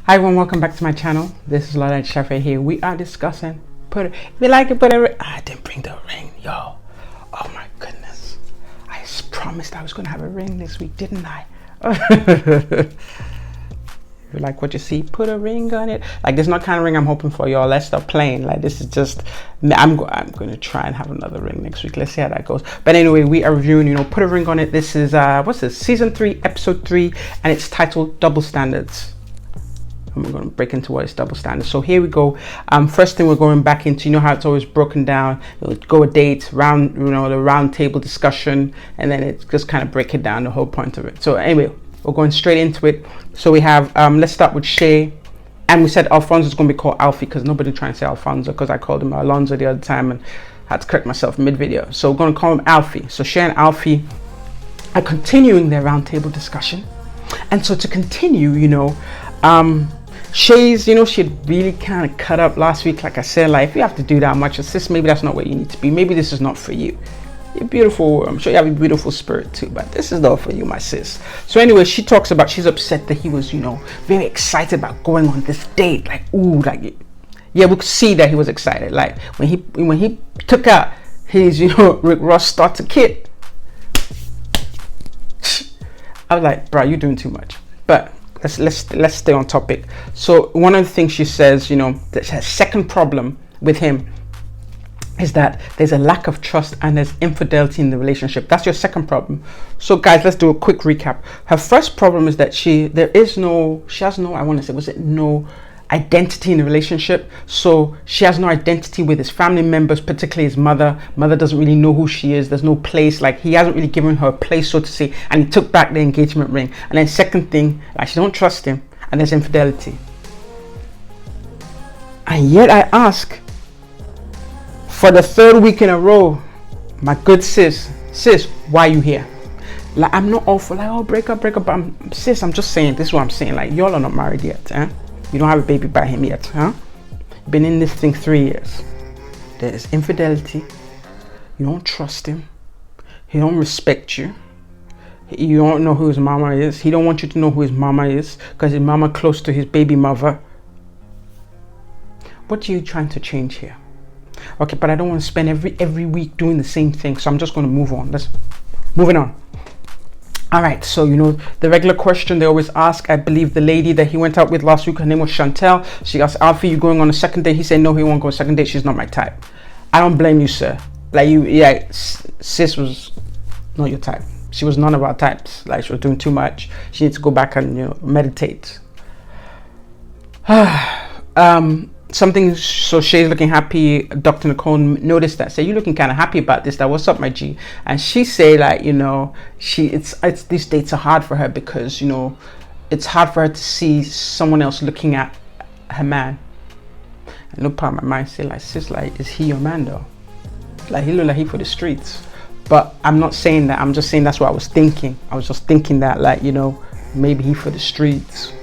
Hi everyone, welcome back to my channel. This is LolaAjisafe here. We are discussing if you like it, put a ring. I didn't bring the ring, yo. Oh my goodness. I promised I was gonna have a ring this week, didn't I? If you like what you see, put a ring on it. Like, this is not the kind of ring I'm hoping for, y'all. Let's stop playing. Like, this is just, I'm going to try and have another ring next week. Let's see how that goes. But anyway, we are reviewing, put a ring on it. This is, what's this? Season 3, episode 3, and it's titled Double Standards. And we're going to break into what is double standards. So here we go. First thing we're going back into, how it's always broken down. We'll go a date, round, the round table discussion, and then it's just kind of break it down, the whole point of it. So anyway, we're going straight into it. So we have, let's start with Shay. And we said Alfonso is going to be called Alfie because nobody trying to say Alfonso, because I called him Alonso the other time and had to correct myself mid-video. So we're going to call him Alfie. So Shay and Alfie are continuing their round table discussion. And so to continue, Shay's, she had really kind of cut up last week. Like I said, like, if you have to do that much, sis, maybe that's not where you need to be. Maybe this is not for you. You're beautiful. I'm sure you have a beautiful spirit too, but this is not for you, my sis. So anyway, she talks about, she's upset that he was, very excited about going on this date. Like, ooh, like, yeah, we could see that he was excited. Like, when he took out his, Rick Ross starter kit, I was like, bro, you're doing too much. But let's stay on topic. So one of the things she says, that her second problem with him is that there's a lack of trust and there's infidelity in the relationship. That's your second problem. So guys, let's do a quick recap. Her first problem is that she has no identity in the relationship. So she has no identity with his family members, particularly his mother. Mother doesn't really know who she is. There's no place, like, he hasn't really given her a place, so to say, and he took back the engagement ring. And then second thing, like, she don't trust him, and there's infidelity. And yet I ask, for the third week in a row, my good sis, why are you here? Like, I'm not all for like, oh, break up, but sis, I'm just saying, this is what I'm saying, like, y'all are not married yet, eh? You don't have a baby by him yet, huh? Been in this thing 3 years. There is infidelity. You don't trust him. He don't respect you. You don't know who his mama is. He don't want you to know who his mama is because his mama close to his baby mother. What are you trying to change here? Okay, but I don't want to spend every week doing the same thing, so I'm just going to move on. Moving on. All right, so the regular question they always ask, I believe the lady that he went out with last week, her name was Chantel. She asked, Alfie, you going on a second date? He said no, he won't go on a second date. She's not my type. I don't blame you, sir. Like, sis was not your type. She was none of our types. Like, she was doing too much. She needs to go back and meditate. Something, so Shay's looking happy. Dr. Nicole noticed that. Say, you looking kind of happy about this. That, what's up, my G? And she say, like, it's these dates are hard for her because it's hard for her to see someone else looking at her man. And no part of my mind say, like, sis, like, is he your man though? Like, he look like he for the streets. But I'm not saying that. I'm just saying that's what I was thinking. I was just thinking that, like, maybe he for the streets.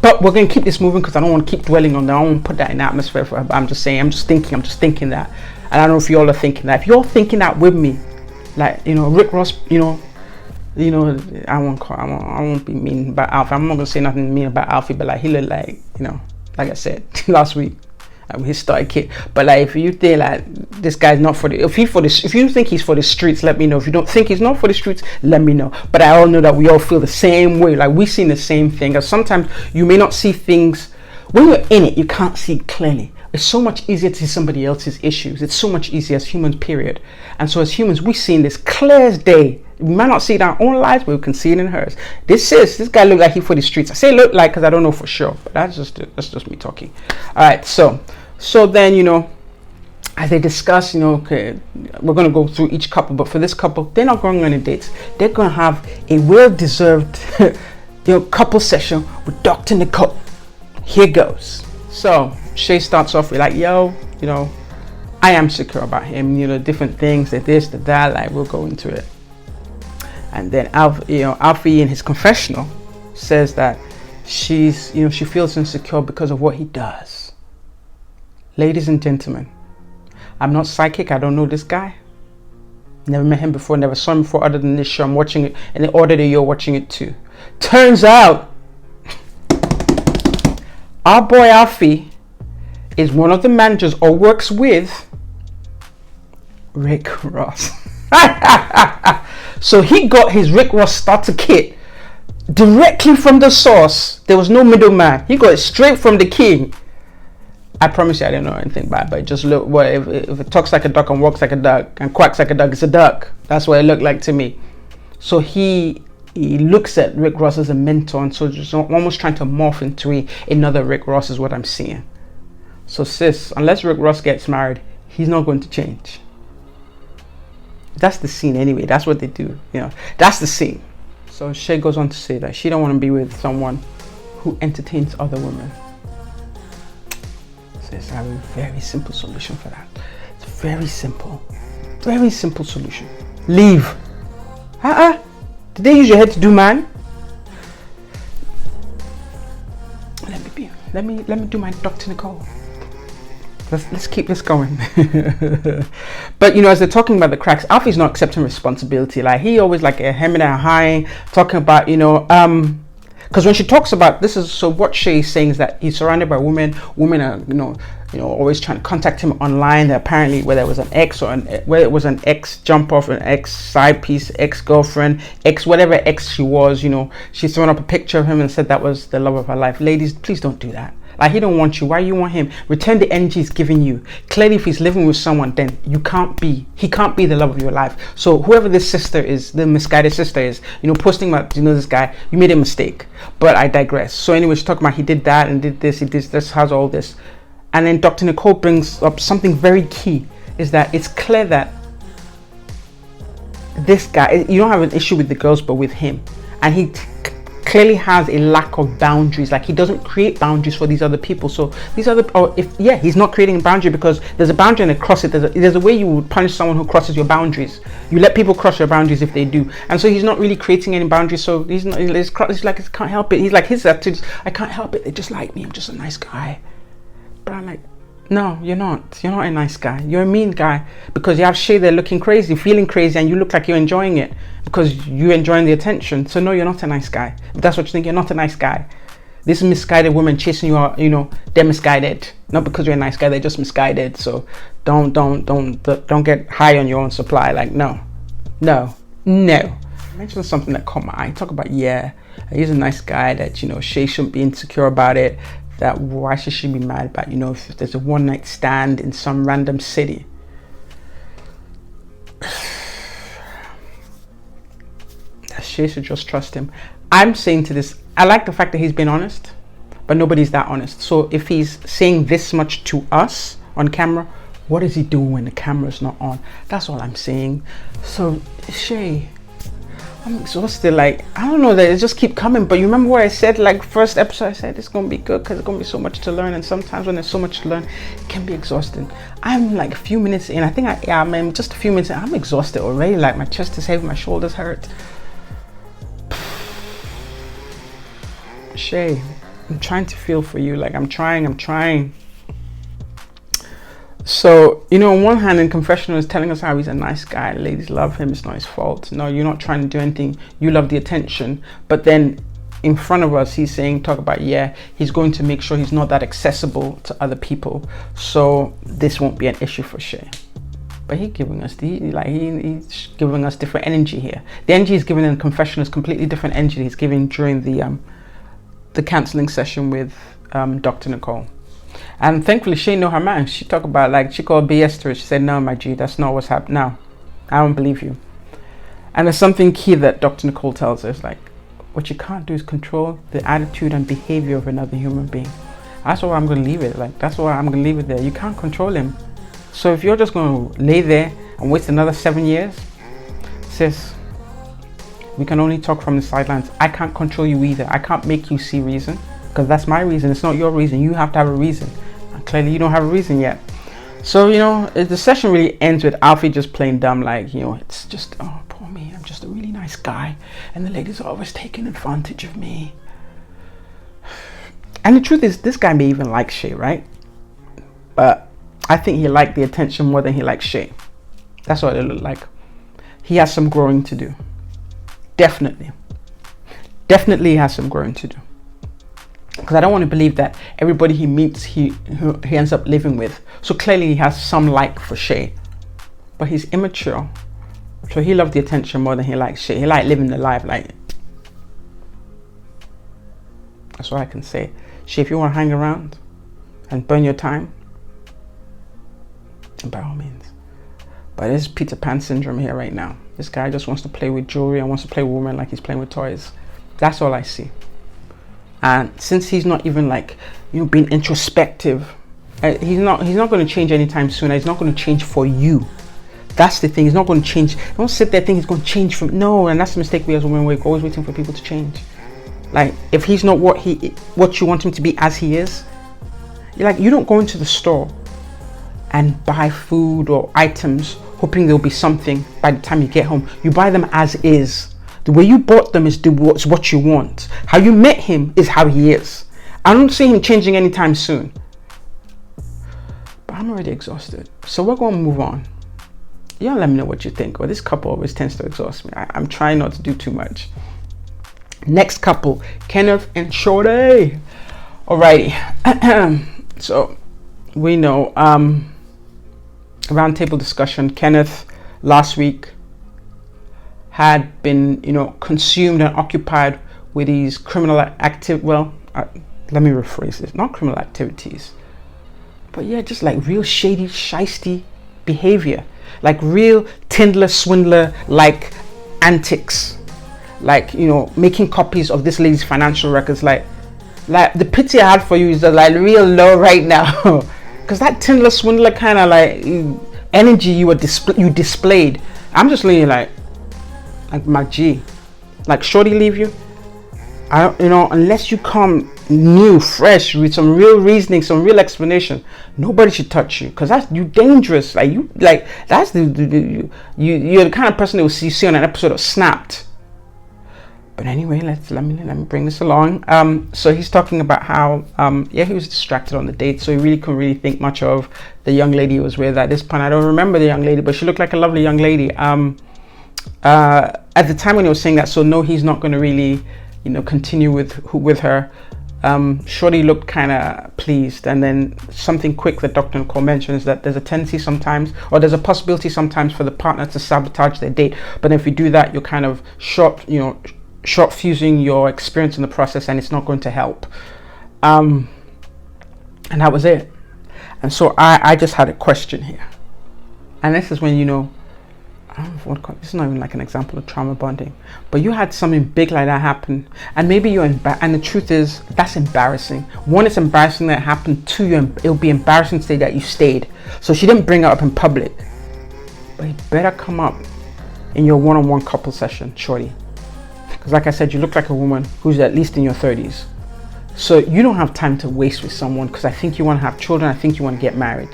But we're going to keep this moving because I don't want to keep dwelling on that. I don't want to put that in the atmosphere for her. But I'm just thinking that. And I don't know if you all are thinking that. If you're thinking that with me, like, Rick Ross, I won't be mean about Alfie. I'm not going to say nothing mean about Alfie, but like, he look like, like I said last week, his starter kit. But like, if you think like this guy's not for the, if you think he's for the streets, let me know. If you don't think he's not for the streets, let me know. But I all know that we all feel the same way. Like, we seen the same thing. Because sometimes you may not see things when you're in it. You can't see clearly. It's so much easier to see somebody else's issues. It's so much easier as humans, period. And so as humans, we seen this clear as day. We might not see it in our own lives, but we can see it in hers. This guy look like he for the streets. I say look like because I don't know for sure, but that's just me talking. All right, so then as they discuss, okay, we're gonna go through each couple, but for this couple, they're not going on any dates. They're gonna have a well-deserved couple session with Dr. Nicole. Here goes. So Shay starts off with like, yo, I am secure about him, different things, that this, that, like, we'll go into it. And then Alfie in his confessional says that she feels insecure because of what he does. Ladies and gentlemen, I'm not psychic. I don't know this guy. Never met him before, never saw him before other than this show. I'm watching it in the order that you're watching it too. Turns out Our boy Alfie is one of the managers or works with Rick Ross. So he got his Rick Ross starter kit directly from the source. There was no middleman. He got it straight from the king. I promise you I didn't know anything about it, but just look, what if it talks like a duck and walks like a duck and quacks like a duck, it's a duck. That's what it looked like to me. So he looks at Rick Ross as a mentor, and so just almost trying to morph into another Rick Ross is what I'm seeing. So sis, unless Rick Ross gets married, he's not going to change. That's the scene anyway. That's what they do. That's the scene. So Shay goes on to say that she don't want to be with someone who entertains other women. Sis, I have a very simple solution for that. It's very simple. Very simple solution. Leave. Did they use your head to do man? Let me do my Dr. Nicole. Let's keep this going. But as they're talking about the cracks, Alfie's not accepting responsibility. Like he always like a hemming and hawing, talking about because when she talks about this is so what she's saying is that he's surrounded by women are always trying to contact him online. That apparently whether it was an ex or whether it was an ex jump off, an ex side piece, ex girlfriend, ex whatever ex she was, she's thrown up a picture of him and said that was the love of her life. Ladies, please don't do that. Like he don't want you. Why you want him? Return the energy he's giving you. Clearly, if he's living with someone, then he can't be the love of your life. So whoever this sister is, the misguided sister is, posting about this guy, you made a mistake. But I digress. So anyway, she's talking about he did that and did this, he did this, has all this. And then Dr. Nicole brings up something very key, is that it's clear that this guy, you don't have an issue with the girls, but with him. And he clearly has a lack of boundaries. Like he doesn't create boundaries for these other people. So these other, he's not creating a boundary because there's a boundary and across it. There's a way you would punish someone who crosses your boundaries. You let people cross your boundaries if they do. And so he's not really creating any boundaries. So he's like, he can't help it. He's like, his attitude, I can't help it. They just like me. I'm just a nice guy. But I'm like, no, you're not. You're not a nice guy. You're a mean guy because you have Shay there looking crazy, feeling crazy, and you look like you're enjoying it because you're enjoying the attention. So no, you're not a nice guy. If that's what you think, you're not a nice guy. This misguided woman chasing you out, they're misguided. Not because you're a nice guy, they're just misguided. So don't get high on your own supply. Like no. I mentioned something that caught my eye. Talk about he's a nice guy that Shay shouldn't be insecure about it. That why should she be mad about if there's a one night stand in some random city. That she should just trust him. I'm saying to this, I like the fact that he's been honest, but nobody's that honest. So if he's saying this much to us on camera, what is he doing when the camera's not on? That's all I'm saying. So Shay, I'm exhausted. Like I don't know, that it just keep coming. But you remember what I said, like first episode, I said it's gonna be good because it's gonna be so much to learn. And sometimes when there's so much to learn, it can be exhausting. I'm like a few minutes in. I think I'm just a few minutes in. I'm exhausted already. Like my chest is heavy, my shoulders hurt. Shay, I'm trying to feel for you. Like I'm trying. So, on one hand, in confessional, is telling us how he's a nice guy. Ladies love him. It's not his fault. No, you're not trying to do anything. You love the attention. But then in front of us, he's saying, talk about, he's going to make sure he's not that accessible to other people. So this won't be an issue for Shay. But he's giving us he's giving us different energy here. The energy he's giving in confessional is completely different energy he's giving during the counseling session with Dr. Nicole. And thankfully she know her man. She talked about she called BS to her. She said, no, my G, that's not what's happening now. I don't believe you. And there's something key that Dr. Nicole tells us, what you can't do is control the attitude and behavior of another human being. That's why I'm going to leave it. That's why I'm going to leave it there. You can't control him. So if you're just going to lay there and wait another 7 years, sis, we can only talk from the sidelines. I can't control you either. I can't make you see reason because that's my reason. It's not your reason. You have to have a reason. And clearly you don't have a reason yet. So, the session really ends with Alfie just playing dumb. It's just, oh, poor me. I'm just a really nice guy. And the ladies are always taking advantage of me. And the truth is, this guy may even like Shay, right? But I think he liked the attention more than he liked Shay. That's what it looked like. He has some growing to do. Definitely has some growing to do. because I don't want to believe that everybody he meets he ends up living with. So clearly he has some like for Shay, but he's immature, so he loves the attention more than he likes Shay. He like living the life. Like, that's what I can say. Shay, if you want to hang around and burn your time, by all means. But there's Peter Pan syndrome here right now. This guy just wants to play with jewelry and wants to play with women like he's playing with toys. That's all I see. And since he's not even like, being introspective, he's not going to change anytime soon. He's not going to change for you. That's the thing. He's not going to change. Don't sit there thinking he's going to change from. No, and that's the mistake we as women, we're always waiting for people to change. Like, if he's not what you want him to be as he is, you don't go into the store and buy food or items hoping there'll be something by the time you get home. You buy them as is. The way you bought them is what you want. How you met him is how he is. I don't see him changing anytime soon. But I'm already exhausted. So we're going to move on. Y'all let me know what you think. Well, this couple always tends to exhaust me. I'm trying not to do too much. Next couple, Kenneth and Shorty. Alrighty. So we know, roundtable discussion. Kenneth last week had been, consumed and occupied with these criminal let me rephrase this. Not criminal activities, but yeah, just like real shady, shisty behavior, like real Tinder Swindler like antics, like making copies of this lady's financial records. Like the pity I had for you is that like real low right now. Because that Tinder Swindler kind of like energy you displayed, I'm just looking like my G, like Shorty leave you. Unless you come new, fresh, with some real reasoning, some real explanation, nobody should touch you. Because that's you dangerous. That's you're the kind of person that will see on an episode of Snapped. But anyway, let me bring this along. So he's talking about how he was distracted on the date, so he really couldn't really think much of the young lady he was with at this point. I don't remember the young lady, but she looked like a lovely young lady. At the time when he was saying that, so no, he's not going to really, continue with her. Shorty looked kind of pleased, and then something quick that Dr. Nicole mentioned is that there's a tendency sometimes, or there's a possibility sometimes for the partner to sabotage their date. But if you do that, you're kind of short fusing your experience in the process, and it's not going to help. And that was it. And so I just had a question here, and this is when this is not even like an example of trauma bonding, but you had something big like that happen, and maybe and the truth is that's embarrassing. One, it's embarrassing that it happened. Two, it'll be embarrassing to say that you stayed. So she didn't bring it up in public, but it better come up in your one-on-one couple session, Shorty. Because like I said, you look like a woman who's at least in your 30s. So you don't have time to waste with someone, because I think you want to have children. I think you want to get married.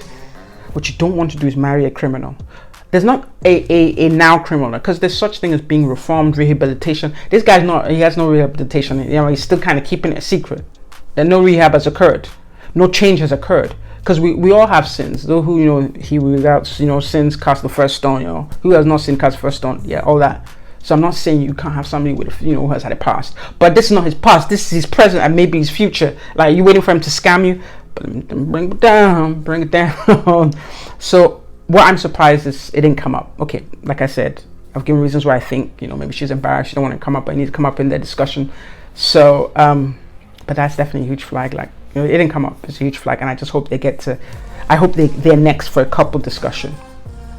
What you don't want to do is marry a criminal. There's not a now criminal, because there's such thing as being reformed, rehabilitation. This guy's he has no rehabilitation. He's still kind of keeping it a secret. That no rehab has occurred. No change has occurred. Because we all have sins. Those who, he without, sins cast the first stone, Who has not sinned cast the first stone? Yeah, all that. So I'm not saying you can't have somebody with, who has had a past. But this is not his past. This is his present and maybe his future. Like, you waiting for him to scam you? But bring it down. So what I'm surprised is it didn't come up. Okay, like I said, I've given reasons why I think, maybe she's embarrassed. She don't want to come up. But it needs to come up in their discussion. So, but that's definitely a huge flag. Like, it didn't come up. It's a huge flag. And I just hope they're next for a couple discussion,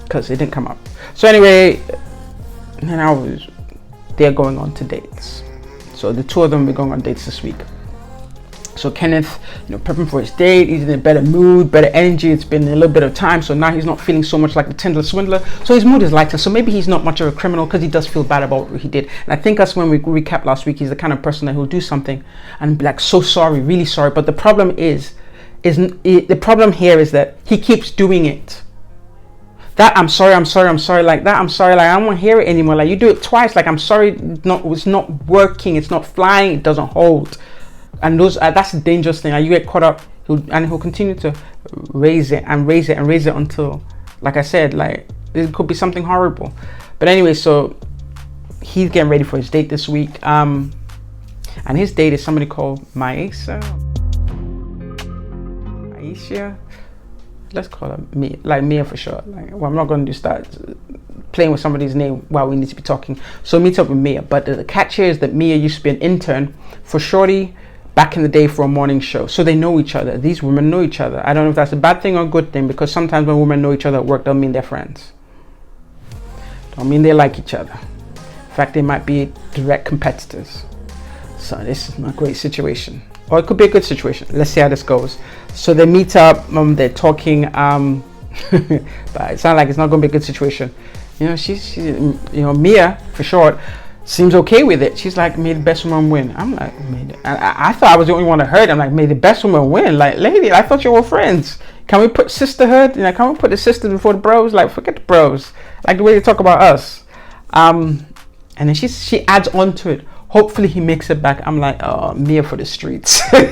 because it didn't come up. So anyway, and they're going on to dates. So the two of them will be going on dates this week. So Kenneth, prepping for his date, he's in a better mood, better energy. It's been a little bit of time, so now he's not feeling so much like the Tinder Swindler. So his mood is lighter. So maybe he's not much of a criminal, because he does feel bad about what he did. And I think that's when we recapped last week. He's the kind of person that he'll do something and be like, so sorry, really sorry. But the problem the problem here is that he keeps doing it. That I'm sorry, like that, I'm sorry, like I don't want to hear it anymore. Like, you do it twice, like I'm sorry, it's not working, it's not flying, it doesn't hold. And that's a dangerous thing. Like, you get caught up, he'll continue to raise it until, like I said, like it could be something horrible. But anyway, so he's getting ready for his date this week. and his date is somebody called Maisha. Let's call her Mia, like Mia for sure. Like, well, I'm not going to start playing with somebody's name while we need to be talking. So meet up with Mia. But the catch here is that Mia used to be an intern for Shorty back in the day for a morning show. So they know each other. These women know each other. I don't know if that's a bad thing or a good thing, because sometimes when women know each other at work, don't mean they're friends. Don't mean they like each other. In fact, they might be direct competitors. So this is not a great situation. Or it could be a good situation. Let's see how this goes. So they meet up, they're talking, but it sounds like it's not going to be a good situation. You know, she's Mia, for short, seems okay with it. She's like, may the best woman win. I'm like, I thought I was the only one that heard. I'm like, may the best woman win. Like, lady, I thought you were friends. Can we put sisterhood? You know, can we put the sisters before the bros? Like, forget the bros. Like the way they talk about us. And then she adds on to it. Hopefully he makes it back. I'm like, oh, Mia for the streets. Mia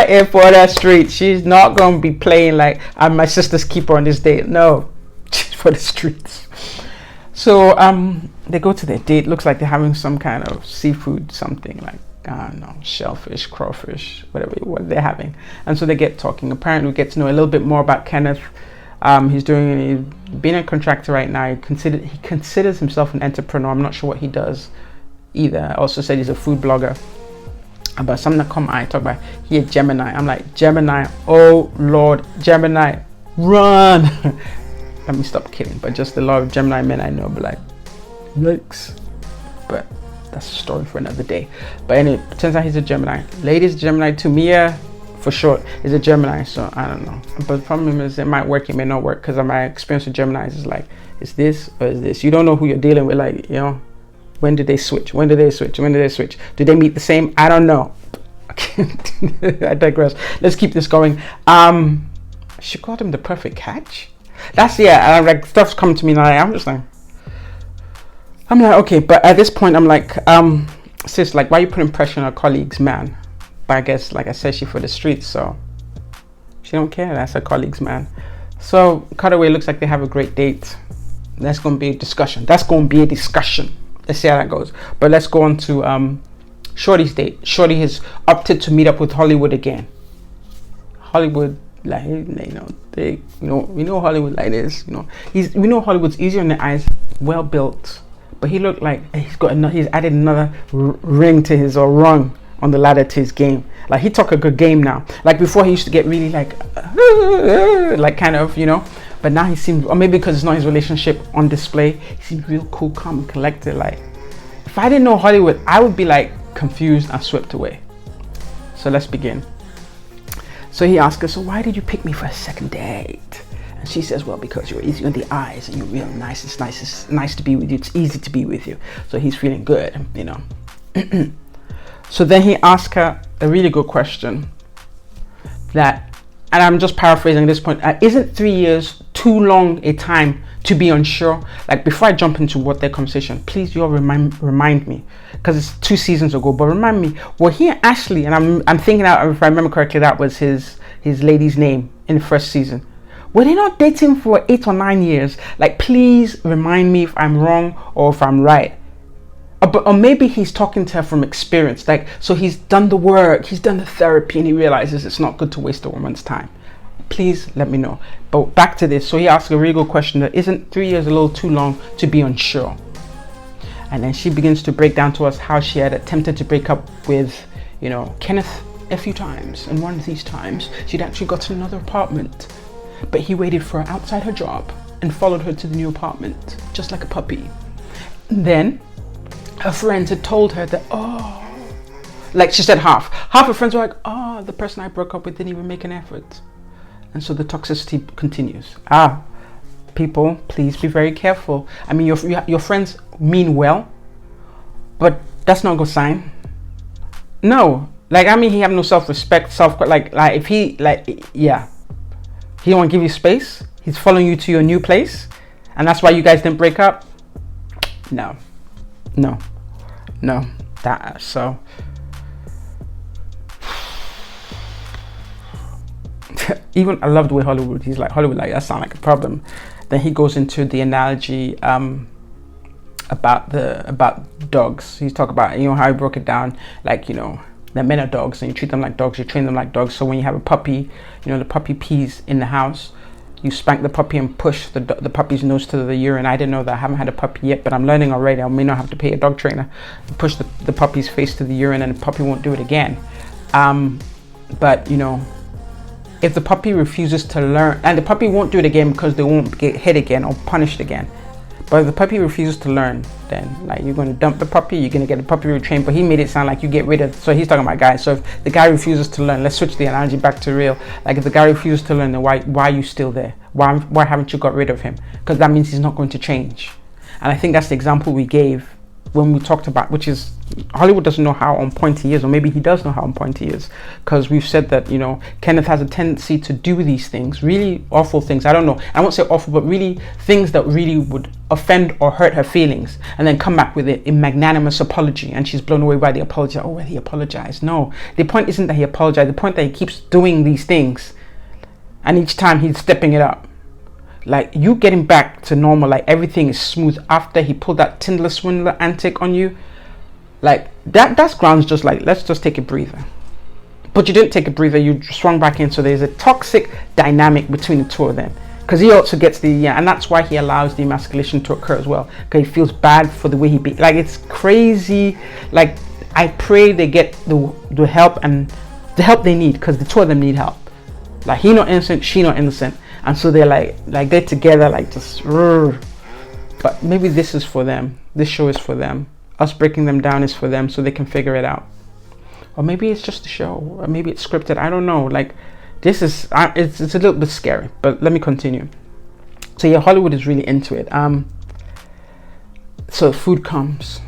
in for the streets. She's not going to be playing like I'm my sister's keeper on this date. No, she's for the streets. So they go to their date. Looks like they're having some kind of seafood, something like, I don't know, shellfish, crawfish, what they're having. And so they get talking. Apparently we get to know a little bit more about Kenneth. He's being a contractor right now. He considers himself an entrepreneur. I'm not sure what he does either. I also said he's a food blogger. But something that I talk about, he a Gemini. I'm like, Gemini, oh Lord, Gemini, run. Let me stop kidding. But just a lot of Gemini men I know, but like, yikes. But that's a story for another day. But anyway, turns out he's a Gemini. Ladies, Gemini too. Mia, for short, is a Gemini. So I don't know. But the problem is it might work, it may not work. Because my experience with Geminis is like, is this or is this? You don't know who you're dealing with. Like, you know, when did they switch? When did they switch? When did they switch? Do they meet the same? I don't know. I digress. Let's keep this going. She called him the perfect catch. That's, yeah, like stuff's coming to me now. I'm like, okay, but at this point I'm like, sis, like, why are you putting pressure on our colleagues, man? But I guess, like I said, she for the streets, so she don't care. That's her colleagues, man. So cutaway, looks like they have a great date. That's gonna be a discussion. Let's see how that goes. But let's go on to Shorty's date. Shorty has opted to meet up with Hollywood again. Hollywood, like, we know Hollywood like this. You know, we know Hollywood's easier on the eyes, well built, but he looked like he's added another ring to his, or rung on the ladder to his game. Like, he took a good game now. Like before, he used to get really like kind of, you know. But now he seems, or maybe because it's not his relationship on display, he seems real cool, calm, and collected. Like, if I didn't know Hollywood, I would be like confused and swept away. So let's begin. So he asks her, so why did you pick me for a second date? And she says, well, because you're easy on the eyes and you're real nice. It's nice to be with you. It's easy to be with you. So he's feeling good, you know. So then he asks her a really good question that, and I'm just paraphrasing at this point, isn't 3 years too long a time to be unsure? Like, before I jump into what their conversation, please you all remind me, because it's 2 seasons ago, but remind me, well, he and Ashley, and I'm thinking out, if I remember correctly, that was his lady's name in the first season. Were they not dating for 8 or 9 years? Like, please remind me if I'm wrong or if I'm right. Or maybe he's talking to her from experience. Like, so he's done the work, he's done the therapy, and he realizes it's not good to waste a woman's time. Please let me know. But back to this. So he asked a really good question that, isn't 3 years a little too long to be unsure? And then she begins to break down to us how she had attempted to break up with, you know, Kenneth a few times. And one of these times, she'd actually got another apartment. But he waited for her outside her job and followed her to the new apartment, just like a puppy. And then her friends had told her that, oh, like she said half her friends were like, oh, the person I broke up with didn't even make an effort. And so the toxicity continues. People, please be very careful. I mean, your friends mean well, but that's not a good sign. No, like, I mean, he have no self-respect, like if he, like, yeah, he don't want to give you space. He's following you to your new place, and that's why you guys didn't break up. No. That, so even, I love the way Hollywood, he's like, Hollywood, like, that sounds like a problem. Then he goes into the analogy about dogs. He's talking about, you know, how he broke it down, like, you know, that men are dogs and you treat them like dogs, you train them like dogs. So when you have a puppy, you know, the puppy pees in the house, you spank the puppy and push the puppy's nose to the urine. I didn't know that. I haven't had a puppy yet, but I'm learning already. I may not have to pay a dog trainer. Push the puppy's face to the urine and the puppy won't do it again. But, you know, if the puppy refuses to learn, and the puppy won't do it again because they won't get hit again or punished again. But if the puppy refuses to learn, then like you're going to dump the puppy, you're going to get the puppy retrained. But he made it sound like you get rid of, so he's talking about guys. So if the guy refuses to learn, let's switch the analogy back to real. Like if the guy refuses to learn, then why are you still there? Why haven't you got rid of him? Because that means he's not going to change. And I think that's the example we gave when we talked about, which is Hollywood doesn't know how on point he is, or maybe he does know how on point he is, because we've said that, you know, Kenneth has a tendency to do these things, really awful things. I don't know, I won't say awful, but really things that really would offend or hurt her feelings, and then come back with it in magnanimous apology, and she's blown away by the apology. Oh well, he apologized. No, the point isn't that he apologized. The point that he keeps doing these things, and each time he's stepping it up. Like you getting back to normal, like everything is smooth after he pulled that Tinder Swindler antic on you, like that's grounds just like, let's just take a breather. But you didn't take a breather, you swung back in. So there's a toxic dynamic between the two of them, because he also gets the, yeah, and that's why he allows the emasculation to occur as well, because he feels bad for the way he be. Like it's crazy. Like I pray they get the help and the help they need, because the two of them need help. Like he not innocent, she not innocent. And so they're like they're together, like just, but maybe this is for them. This show is for them. Us breaking them down is for them, so they can figure it out. Or maybe it's just a show, or maybe it's scripted. I don't know. Like this is, it's a little bit scary. But let me continue. So yeah, Hollywood is really into it. So food comes.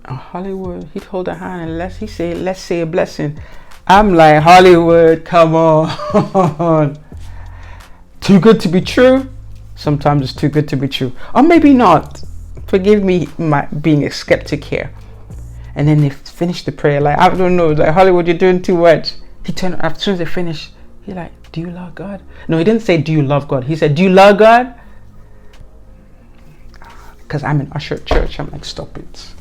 Hollywood, he'd hold her hand and let's say a blessing. I'm like, Hollywood, come on. Too good to be true. Sometimes it's too good to be true, or maybe not. Forgive me my being a skeptic here. And then they finish the prayer, like, I don't know, like, Hollywood, you're doing too much. He turned, as soon as they finish, he like, do you love God? No, he didn't say do you love God, he said, do you love God? Because I'm in usher at church. I'm like, stop it.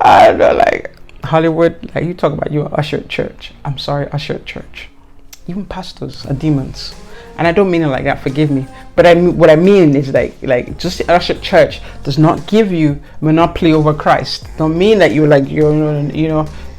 I don't know, like, Hollywood, like, you talk about you are usher at church. I'm sorry, usher at church. Even pastors are demons, and I don't mean it like that. Forgive me, but what I mean is like just usher at church does not give you monopoly over Christ. Don't mean that you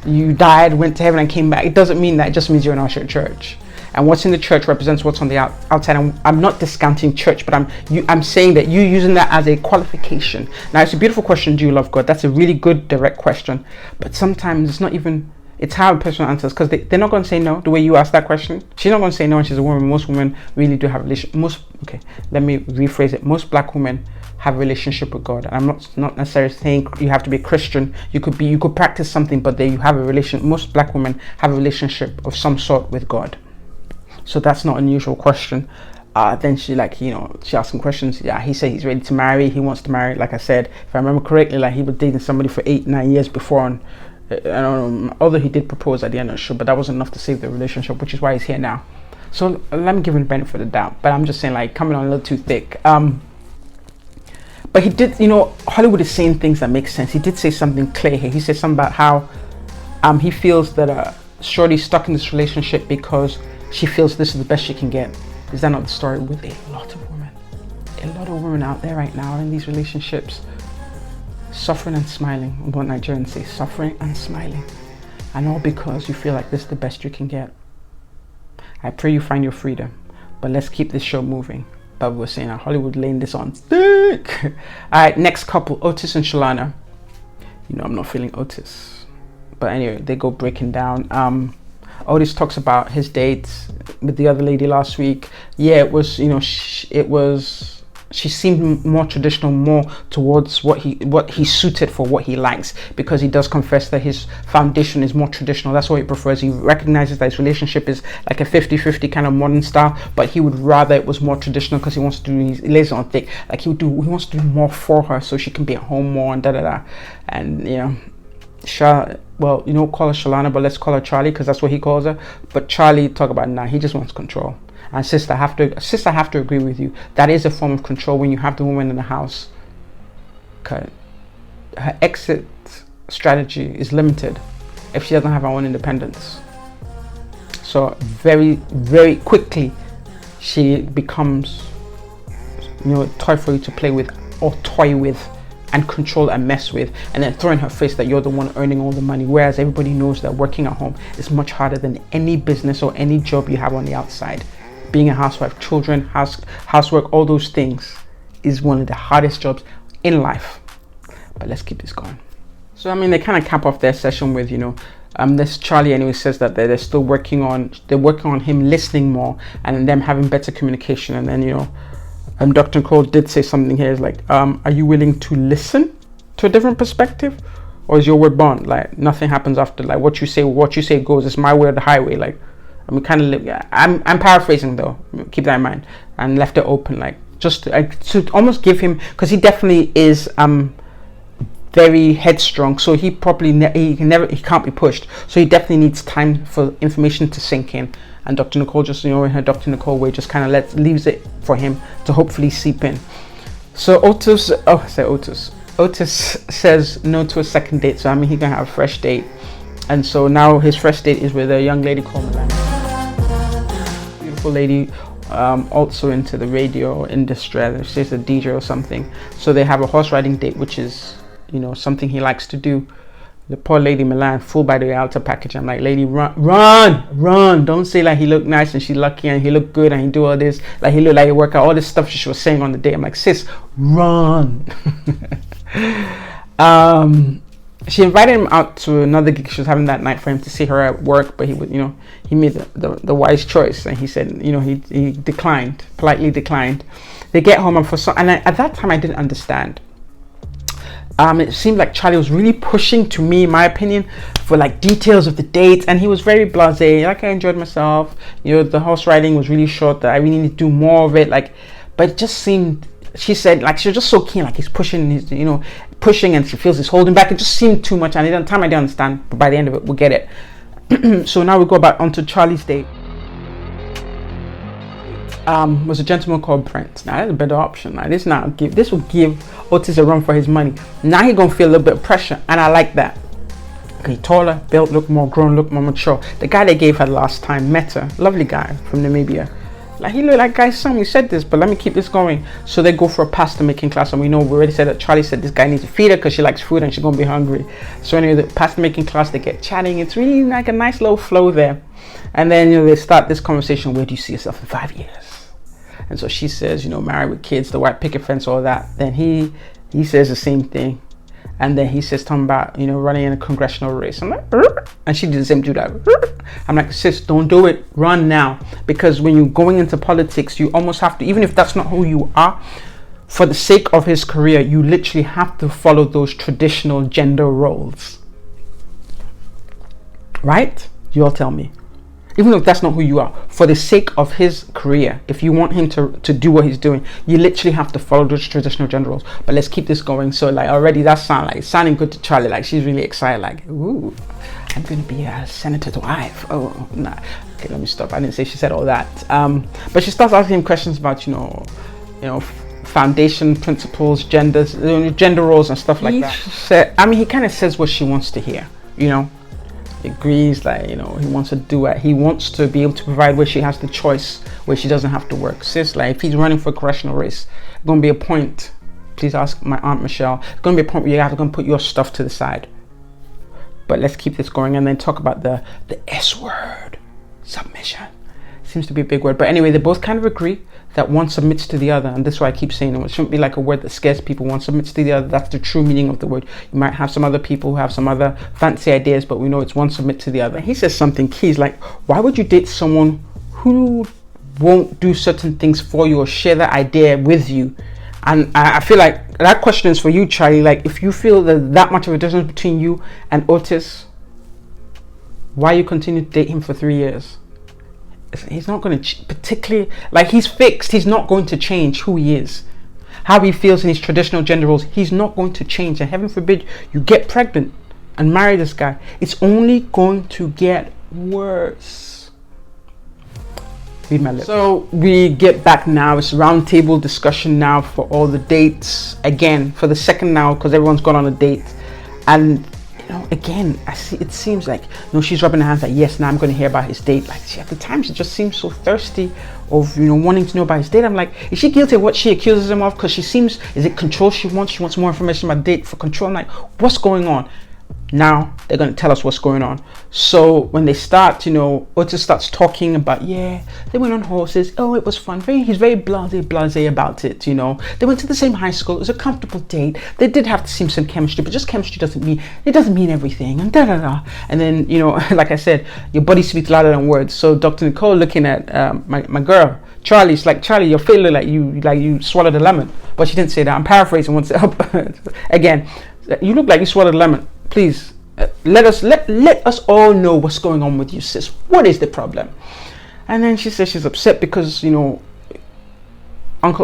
you died, went to heaven, and came back. It doesn't mean that. It just means you're an usher at church. And what's in the church represents what's on the outside. I'm not discounting church, but I'm saying that you're using that as a qualification. Now, it's a beautiful question. Do you love God? That's a really good, direct question. But sometimes it's not even, it's how a person answers, because they're not going to say no the way you ask that question. She's not going to say no, and she's a woman. Most women really do have a relationship. Okay, let me rephrase it. Most black women have a relationship with God. And I'm not necessarily saying you have to be a Christian. You could practice something, but you have a relation. Most black women have a relationship of some sort with God. So that's not an unusual question. Then she she asked some questions. Yeah, he said he's ready to marry. He wants to marry. Like I said, if I remember correctly, like he was dating somebody for 8-9 years before. And I don't know, although he did propose at the end of the show, but that wasn't enough to save the relationship, which is why he's here now. So let me give him the benefit of the doubt. But I'm just saying, like, coming on a little too thick. But he did, Hollywood is saying things that make sense. He did say something clear here. He said something about how he feels that Shorty's stuck in this relationship because she feels this is the best she can get. Is that not the story with a lot of women? A lot of women out there right now in these relationships, suffering and smiling. What Nigerians say, suffering and smiling. And all because you feel like this is the best you can get. I pray you find your freedom, but let's keep this show moving. But we're saying Hollywood laying this on thick. All right, next couple, Otis and Shalana. I'm not feeling Otis. But anyway, they go breaking down. Otis talks about his dates with the other lady last week. Yeah, it was, she seemed more traditional, more towards what he suited for what he likes, because he does confess that his foundation is more traditional. That's what he prefers. He recognizes that his relationship is like a 50-50 kind of modern style, but he would rather it was more traditional, because he wants to do, he lays it on thick. Like he wants to do more for her so she can be at home more and da-da-da. And well, you don't call her Shalana, but let's call her Charlie, because that's what he calls her. But Charlie, talk about, nah, he just wants control. And sister, I have to agree with you. That is a form of control when you have the woman in the house. Okay. Her exit strategy is limited if she doesn't have her own independence. So very, very quickly, she becomes, a toy for you to play with, or toy with, and control and mess with, and then throw in her face that you're the one earning all the money, whereas everybody knows that working at home is much harder than any business or any job you have on the outside. Being a housewife, children, housework, all those things is one of the hardest jobs in life. But let's keep this going. So I mean, they kind of cap off their session with, this Charlie anyway says that they're still working on him listening more and them having better communication. And then Dr. Nicole did say something here, is like, are you willing to listen to a different perspective, or is your word bond? Like nothing happens after, like what you say goes. It's my way or the highway. Like I'm paraphrasing though, keep that in mind, and left it open, like just to almost give him, because he definitely is very headstrong, so he probably he can't be pushed, so he definitely needs time for information to sink in. And Dr. Nicole just, in her Dr. Nicole way, just kind of leaves it for him to hopefully seep in. So Otis says no to a second date, so I mean, he's gonna have a fresh date. And so now his fresh date is with a young lady called Milan. Beautiful lady, also into the radio industry. She's a DJ or something. So they have a horse riding date, which is, something he likes to do. The poor lady Milan, full by the outer package. I'm like, lady, run. Don't say like he looked nice and she's lucky and he looked good and he do all this. Like he looked like he worked out, all this stuff she was saying on the day. I'm like, sis, run. She invited him out to another gig she was having that night for him to see her at work, but he would, he made the wise choice, and he said, he politely declined. They get home, and at that time I didn't understand. It seemed like Charlie was really pushing, to me, in my opinion, for like details of the date, and he was very blasé. Like, I enjoyed myself. The horse riding was really short. That I really need to do more of it. Like, but it just seemed. She said like she was just so keen, like he's pushing, pushing, and she feels he's holding back. It just seemed too much, and at the time I didn't understand. But by the end of it, we'll get it. So now we go back onto Charlie's date. Was a gentleman called Brent. Now that's a better option. Now this will give Otis a run for his money. Now he's gonna feel a little bit of pressure, and I like that. Okay, taller, built, look more grown, look more mature. The guy they gave her last time, Meta, lovely guy from Namibia. Like he looked like guy's son. We said this, but let me keep this going. So they go for a pasta making class, and we already said that Charlie said this guy needs to feed her because she likes food and she's gonna be hungry. So anyway, the pasta making class, they get chatting. It's really like a nice little flow there, and then they start this conversation. Where do you see yourself in 5 years? And so she says, married with kids, the white picket fence, all that. Then he says the same thing. And then he says something about, running in a congressional race. I'm like, Rrr. And she did the same, do that. Rrr. I'm like, sis, don't do it. Run now. Because when you're going into politics, you almost have to, even if that's not who you are, for the sake of his career, you literally have to follow those traditional gender roles. Right? You all tell me. Even if that's not who you are, for the sake of his career, if you want him to do what he's doing, you literally have to follow those traditional gender roles. But let's keep this going. So like already that sounding good to Charlie. Like she's really excited. Like, ooh, I'm gonna be a senator's wife. Oh, nah. Okay, let me stop. I didn't say she said all that. But she starts asking him questions about foundation principles, gender roles and stuff like that. He kind of says what she wants to hear. Agrees, like he wants to do it. He wants to be able to provide where she has the choice, where she doesn't have to work. Sis, like if he's running for a congressional race, it's gonna be a point. Please ask my Aunt Michelle. It's gonna be a point where you have to put your stuff to the side. But let's keep this going and then talk about the S word, submission. Seems to be a big word, but anyway, they both kind of agree that one submits to the other, and this is why I keep saying it shouldn't be like a word that scares people. One submits to the other. That's the true meaning of the word. You might have some other people who have some other fancy ideas, but we know it's one submit to the other. He says something key. He's like, why would you date someone who won't do certain things for you or share that idea with you? And I feel like that question is for you, Charlie. Like, if you feel that much of a difference between you and Otis, why you continue to date him for 3 years? He's not going to particularly, like, he's fixed. He's not going to change who he is, how he feels in his traditional gender roles. He's not going to change, and heaven forbid you get pregnant. and marry this guy, it's only going to get worse. Read my lips. So we get back now. It's roundtable discussion now for all the dates. Again, for the second now, because everyone's gone on a date. And again, I see it seems like she's rubbing her hands like, yes, now I'm going to hear about his date. Like, at the time she just seems so thirsty of wanting to know about his date. I'm like, is she guilty of what she accuses him of? Because she seems, is it control she wants more information about date for control? I'm like, what's going on? Now they're going to tell us what's going on. So when they start, Otis starts talking about, yeah, they went on horses. Oh, it was fun. He's very blasé about it. They went to the same high school. It was a comfortable date. They did have to seem some chemistry, but just chemistry doesn't mean everything. And And then, like I said, your body speaks louder than words. So Dr. Nicole looking at my girl, Charlie, she's like, Charlie, your face look like you swallowed a lemon. But she didn't say that. I'm paraphrasing once again. You look like you swallowed a lemon. Please let us all know what's going on with you, sis. What is the problem? And then she says she's upset because Uncle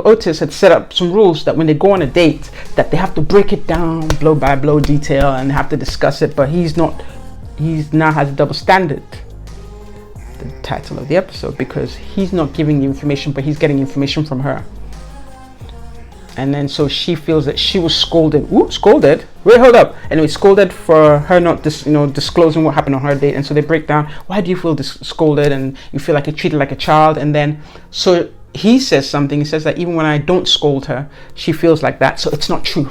Otis had set up some rules that when they go on a date that they have to break it down blow by blow detail and have to discuss it, but he's now has a double standard, the title of the episode, because he's not giving the information but he's getting information from her. And then so she feels that she was scolded. Ooh, scolded? Wait, hold up. Anyway, scolded for her not disclosing what happened on her date. And so they break down, why do you feel scolded and you feel like you're treated like a child? And then so he says something. He says that even when I don't scold her, she feels like that. So it's not true.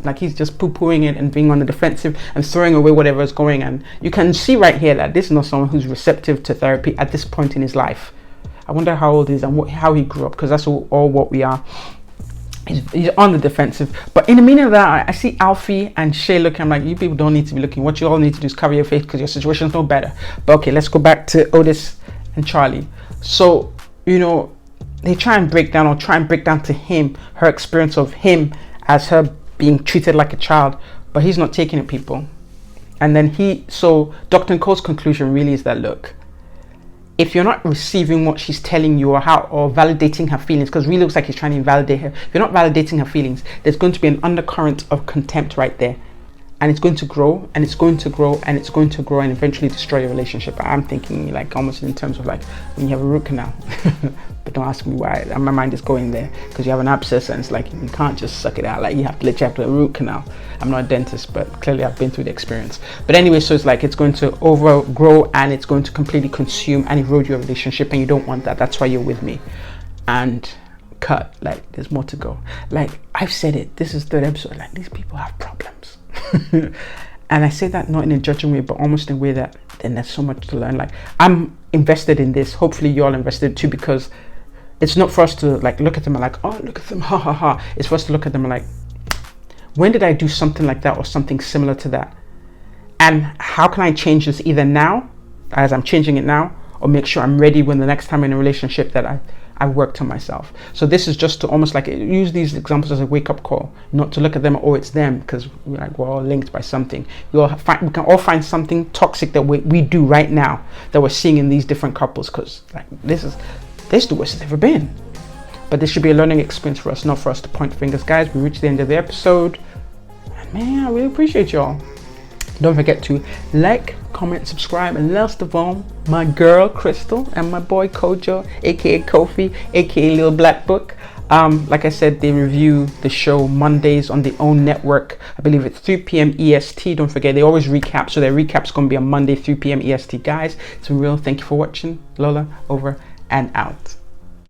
Like he's just poo-pooing it and being on the defensive and throwing away whatever is going on. You can see right here that this is not someone who's receptive to therapy at this point in his life. I wonder how old he is and how he grew up, because that's all what we are. He's on the defensive. But in the meaning of that, I see Alfie and Shay looking. I'm like, you people don't need to be looking. What you all need to do is cover your face because your situation's no better. But okay, let's go back to Otis and Charlie. So, they try and break down to him her experience of him as her being treated like a child. But he's not taking it, people. And then so Dr. Nicole's conclusion really is that, look, if you're not receiving what she's telling you or validating her feelings, because it really looks like he's trying to invalidate her. If you're not validating her feelings, there's going to be an undercurrent of contempt right there. And it's going to grow and it's going to grow and it's going to grow and eventually destroy your relationship. I'm thinking like almost in terms of like when you have a root canal. But don't ask me why. My mind is going there because you have an abscess and it's like you can't just suck it out. Like you have to have a root canal. I'm not a dentist, but clearly I've been through the experience. But anyway, so it's like it's going to overgrow and it's going to completely consume and erode your relationship, and you don't want that. That's why you're with me. And cut. Like there's more to go. Like I've said it. This is the third episode. Like these people have problems. And I say that not in a judging way, but almost in a way that then there's so much to learn. Like I'm invested in this. Hopefully you're all invested too, because it's not for us to like look at them and like, oh, look at them, ha ha ha. It's for us to look at them and like, when did I do something like that or something similar to that? And how can I change this either now, as I'm changing it now, or make sure I'm ready when the next time I'm in a relationship that I worked on myself. So this is just to almost like use these examples as a wake-up call, not to look at them, oh, it's them, because we're all linked by something. We can all find something toxic that we do right now that we're seeing in these different couples, because like this is the worst it's ever been. But this should be a learning experience for us, not for us to point fingers. Guys, we reached the end of the episode, and man, I really appreciate y'all. Don't forget to like, comment, subscribe, and last of all, my girl Crystal and my boy Kojo, aka Kofi, aka Little Black Book. Like I said, they review the show Mondays on their own network. I believe it's 3 p.m. EST. Don't forget, they always recap, so their recap's going to be on Monday, 3 p.m. EST. Guys, it's been real. Thank you for watching. Lola, over and out.